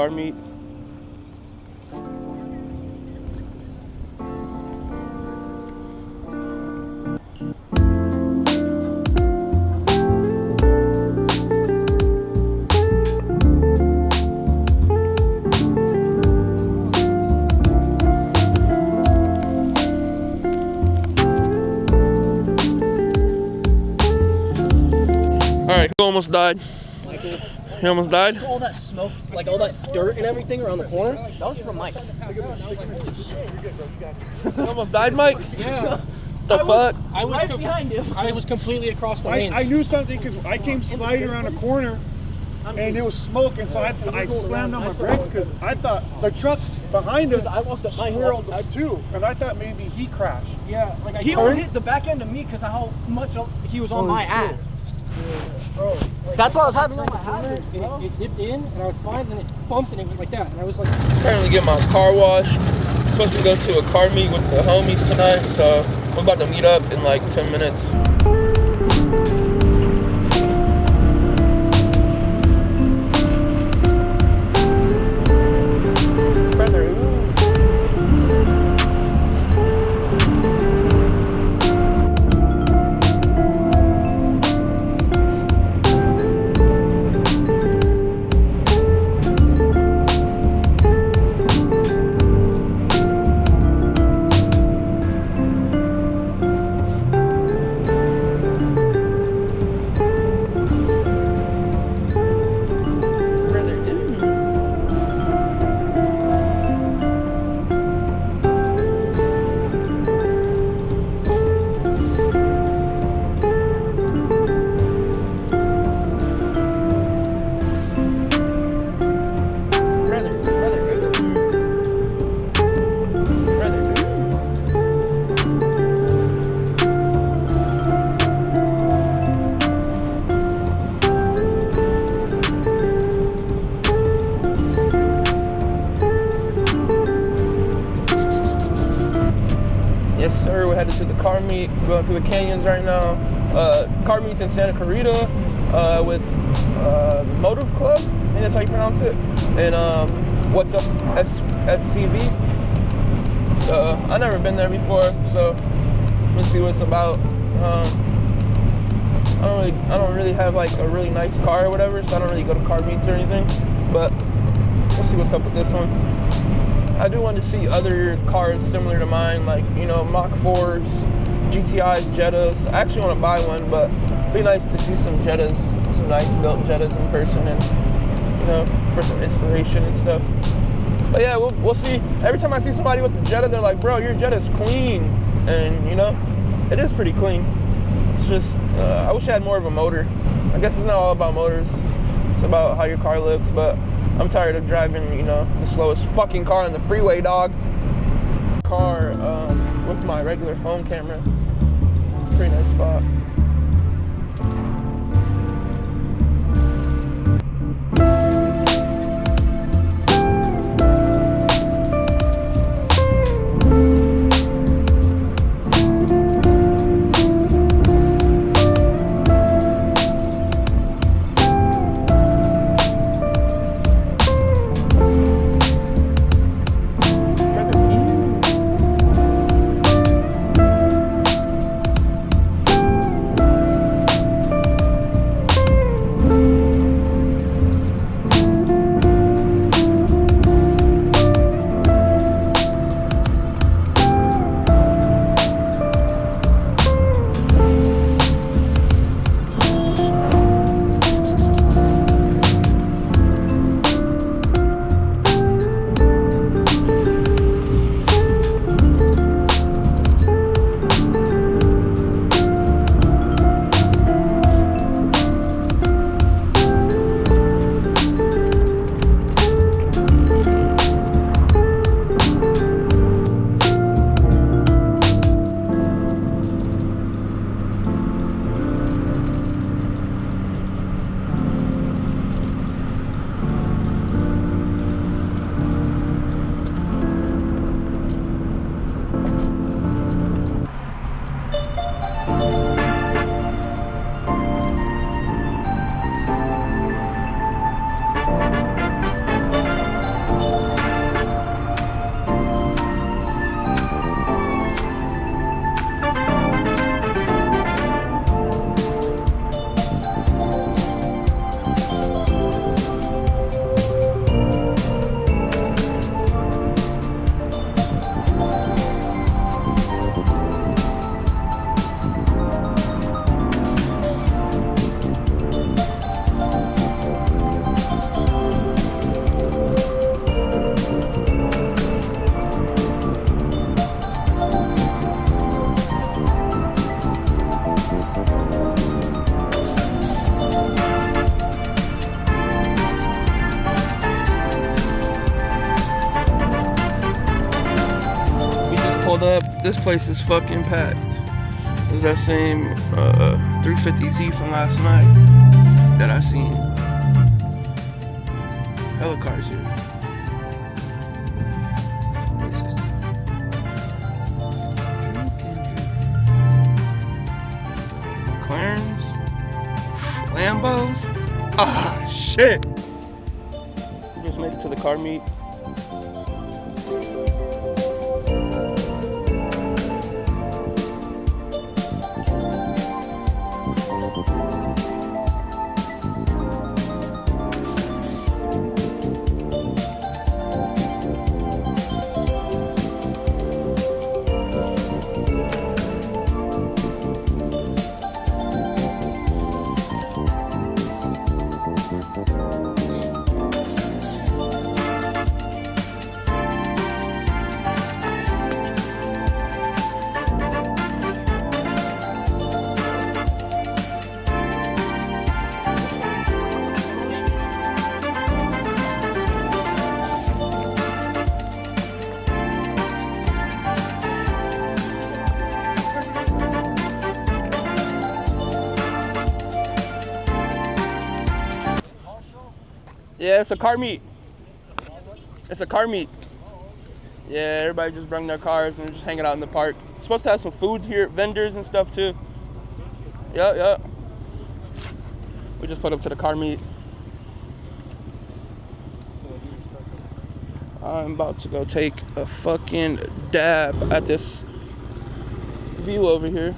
Car Meet. Alright, who almost died? Michael. He almost died? So all that smoke, like all that dirt and everything around the corner, that was from Mike. You almost died, Mike? Yeah. The fuck? I was right behind him. I was completely across the lane. I knew something because I came sliding around a corner and it was smoke, and so I slammed on my brakes because I thought the trucks behind us swirled too, and I thought maybe he crashed. Yeah, like he almost hit the back end of me because of how much he was on my ass. Bro, like, that's why I was having on my hazards. It dipped in and I was fine, and it bumped and it went like that, and I was like. Currently getting my car washed. Supposed to go to a car meet with the homies tonight, so we're about to meet up in like 10 minutes. Yes, sir. We're headed to the car meet. Going through the canyons right now. Car meet's in Santa Clarita with Motiv Club. I think that's how you pronounce it. And what's up, SCV. So I've never been there before. So let's see what it's about. I don't really have like a really nice car or whatever, so I don't really go to car meets or anything. But we'll see what's up with this one. I do want to see other cars similar to mine, like, you know, Mach 4s, GTIs, Jettas. I actually want to buy one, but it'd be nice to see some Jettas, some nice built Jettas in person, and, you know, for some inspiration and stuff. But yeah, we'll see. Every time I see somebody with the Jetta, they're like, bro, your Jetta's clean. And, you know, it is pretty clean. It's just, I wish I had more of a motor. I guess it's not all about motors. It's about how your car looks, but I'm tired of driving, you know, the slowest fucking car on the freeway, dog. Car with my regular phone camera. Pretty nice spot. pulled up. This place is fucking packed. It's that same 350Z from last night that I seen. Hella cars here. Mclarens, Lambos. Ah, shit. We just made it to the car meet. Yeah, it's a car meet. It's a car meet. Yeah, everybody just bring their cars and just hanging out in the park. It's supposed to have some food here, vendors and stuff too. Yep. We just put up to the car meet. I'm about to go take a fucking dab at this view over here.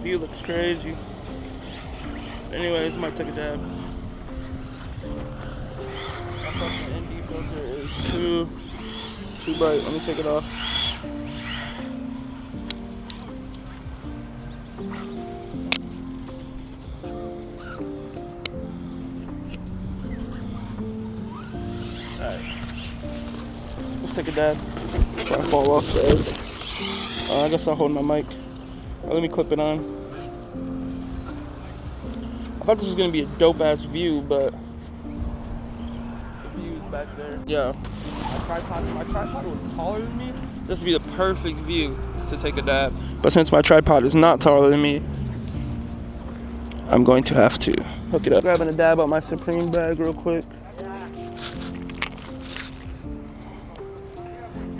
View looks crazy. Anyways, I might take a dab. My fucking ND filter is too bright. Let me take it off. Alright. Let's take a dab. So I fall off the edge. I guess I'll hold my mic. Let me clip it on. I thought this was gonna be a dope ass view, but the view is back there. Yeah, my tripod was taller than me. This would be the perfect view to take a dab. But since my tripod is not taller than me, I'm going to have to hook it up. Grabbing a dab out my Supreme bag real quick.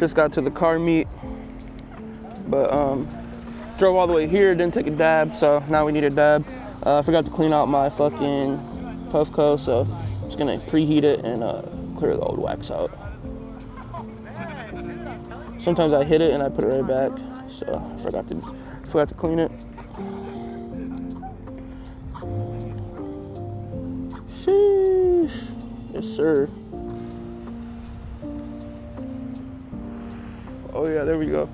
Just got to the car meet, but drove all the way here, didn't take a dab, so now we need a dab. I forgot to clean out my fucking Puffco, so I'm just gonna preheat it and clear the old wax out. Sometimes I hit it and I put it right back, so I forgot to clean it. Sheesh. Yes, sir. Oh yeah, there we go.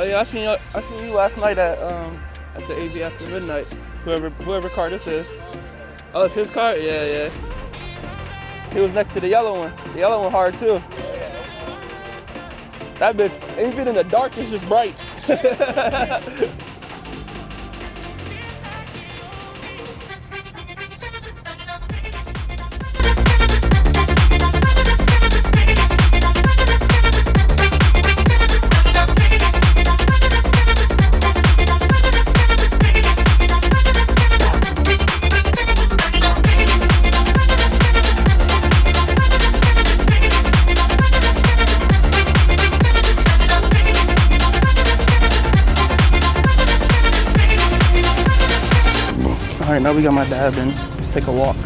Oh yeah, I seen you last night at the AV after midnight. Whoever car this is. Oh, it's his car? Yeah. He was next to the yellow one. The yellow one hard too. That bitch, even in the dark, it's just bright. right, now we got my dad in. Let's take a walk.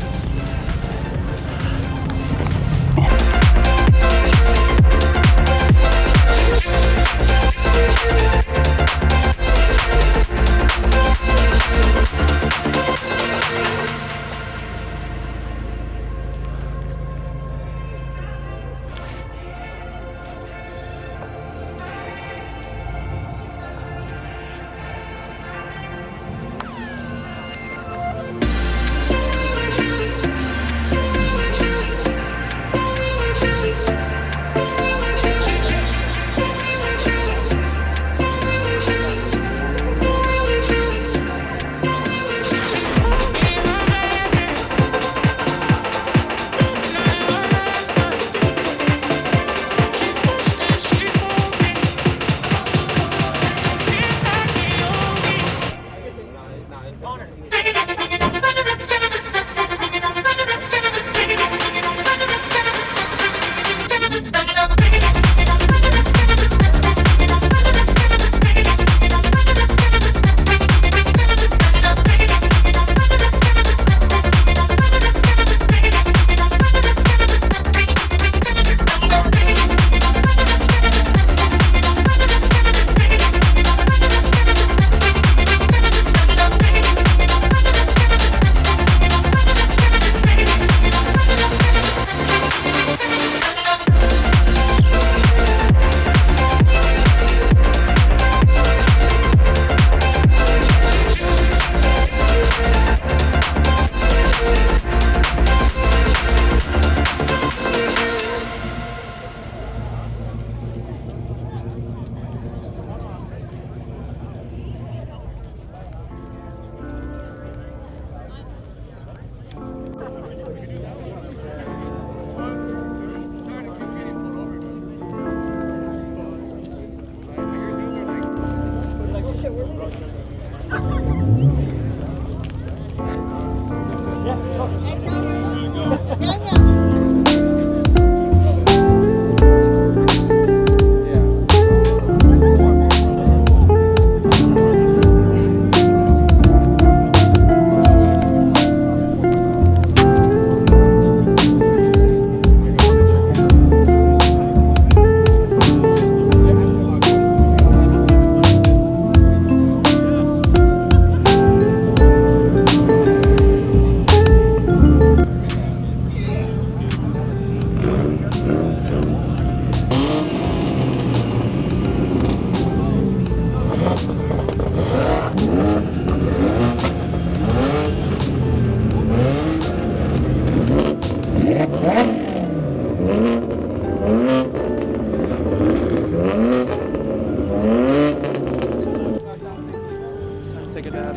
Take a dab.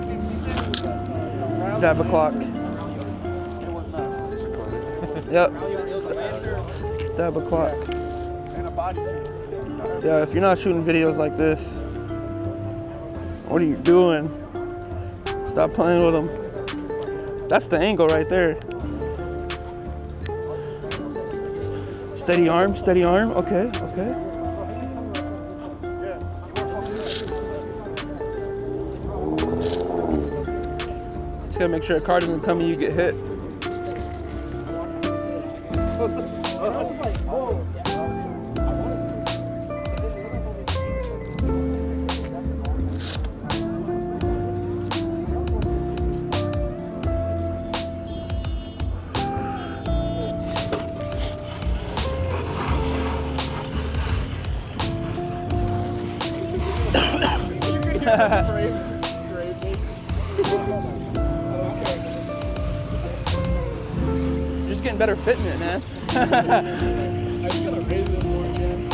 Stab o'clock. Yep. Stab o'clock. Yeah, if you're not shooting videos like this, what are you doing? Stop playing with them. That's the angle right there. Steady arm, steady arm. Okay, okay. Just gotta make sure a car doesn't come and you get hit. Just getting better fit in it, man. I just gotta raise it more again.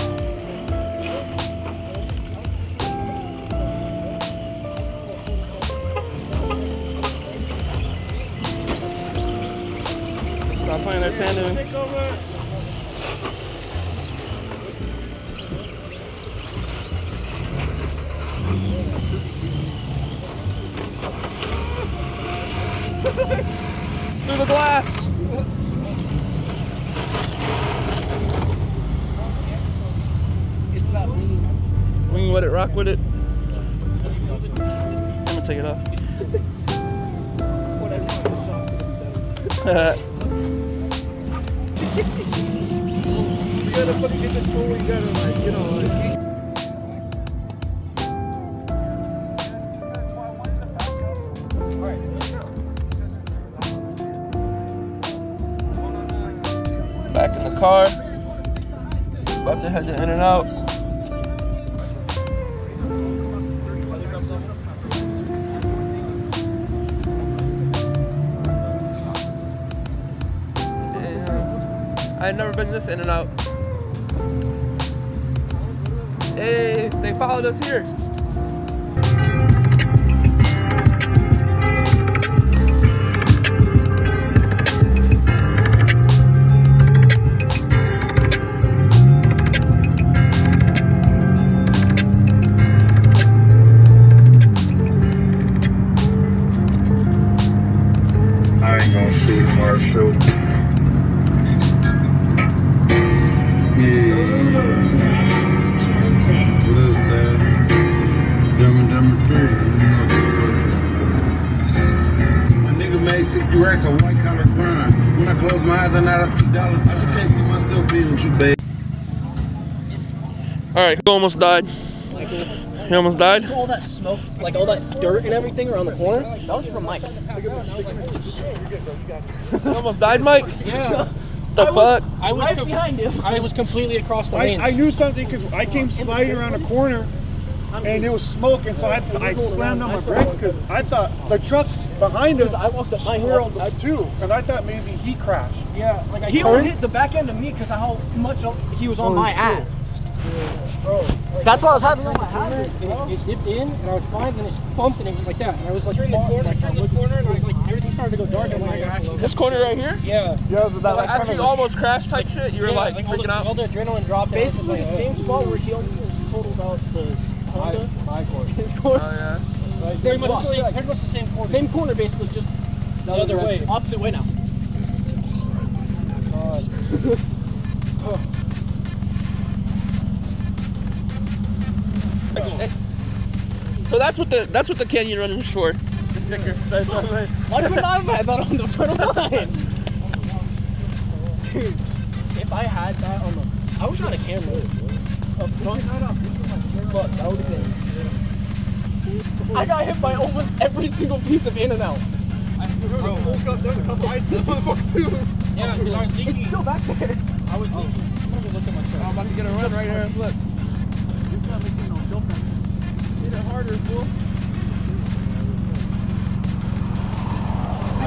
Stop playing their tandem. Through the glass. It's not winging. Wing, let it rock with it. I'm gonna take it off. Whatever. gotta fucking get this tool, you gotta like, you know, like, back in the car. About to head to In-N-Out. I had never been to this In-N-Out. Hey, they followed us here. I ain't gonna shoot Marshall. Yeah. What up, Sam? Dumb 3, motherfucker. A nigga made 60 racks on white collar crime. When I close my eyes, I know I see dollars. I just can't see myself being with you, babe. Alright, who almost died? He almost died? All that smoke, like all that dirt and everything around the corner, that was from Mike. You almost died, Mike? Yeah. The fuck? I was right behind him. I was completely across the lanes. I knew something because I came sliding around a corner and it was smoke, and so I slammed on my brakes because I thought the trucks behind us swirled too, and I thought maybe he crashed. Yeah, like he almost hit the back end of me because of how much he was on my ass. Bro, like, that's why I was having on my hazard. It dipped in, and I was fine, then it bumped, and it was like that. And I was like, turn this corner, and like everything started to go dark. And like, actually, This corner right here? Yeah. Like, after you almost crashed type shit, you were like freaking out? All the adrenaline dropped. Basically the same spot where he almost totaled out the Honda. His corner. Oh, yeah. Right. Pretty much the same corner. Same corner, basically, just the other way. Opposite way now. Hey, so that's what the canyon running is for. The sticker. Why couldn't I have had that on the front of mine? Dude, if I had that on the, I wish I had a camera. Look, that would have been. I got hit by almost every single piece of In-N-Out. There's a couple ice in the motherfucker too. Yeah, because I was thinking. It's still back there. I was thinking. Let me look at my truck. I'm about to get a run right here. Look. Hit it harder, fool.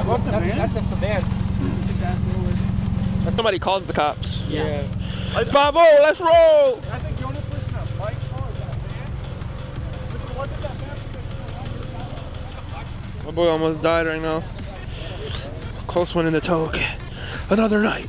That's just the van. Somebody calls the cops. Yeah. 5-0, let's roll! I think the only person that Mike saw is that van. Wasn't that van? My boy almost died right now. Close one in the toke. Another night.